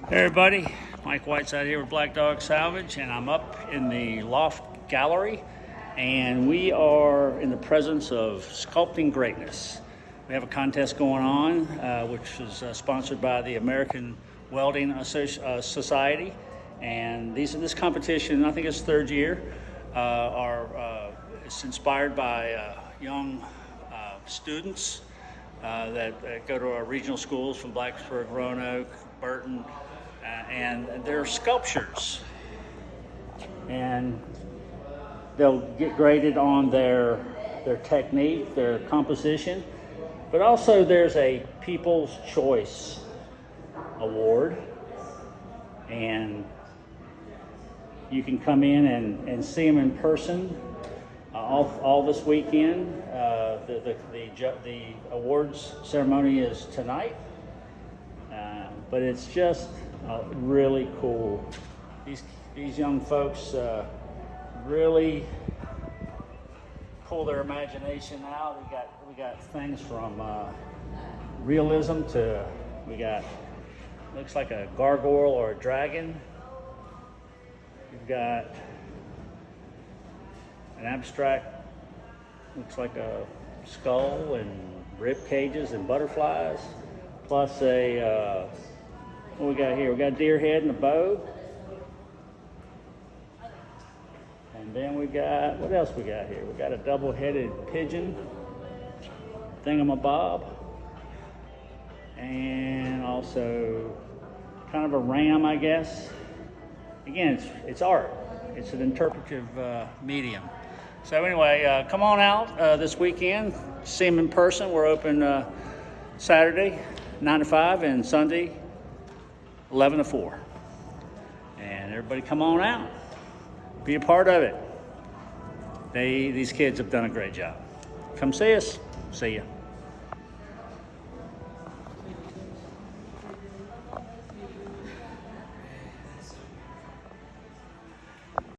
Hey everybody, Mike Whiteside here with Black Dog Salvage, and I'm up in the Loft Gallery, and we are in the presence of Sculpting Greatness. We have a contest going on, which is sponsored by the American Welding Society, and this competition, I think it's third year, it's inspired by young students that go to our regional schools from Blacksburg, Roanoke, Burton, and they're sculptures, and they'll get graded on their technique, their composition, but also there's a People's Choice Award, and you can come in and see them in person all this weekend. The awards ceremony is tonight, but it's just really cool. These young folks really pull their imagination out. We got things from realism to looks like a gargoyle or a dragon. You've got an abstract, looks like a skull and rib cages and butterflies, plus what we got here? We got a deer head and a bow. And then we got, what else we got here? We got a double-headed pigeon, thingamabob, and also kind of a ram, I guess. Again, it's art. It's an interpretive medium. So anyway, come on out this weekend. See them in person. We're open Saturday, 9 to 5, and Sunday, 11 to 4. And everybody come on out. Be a part of it. These kids have done a great job. Come see us. See ya.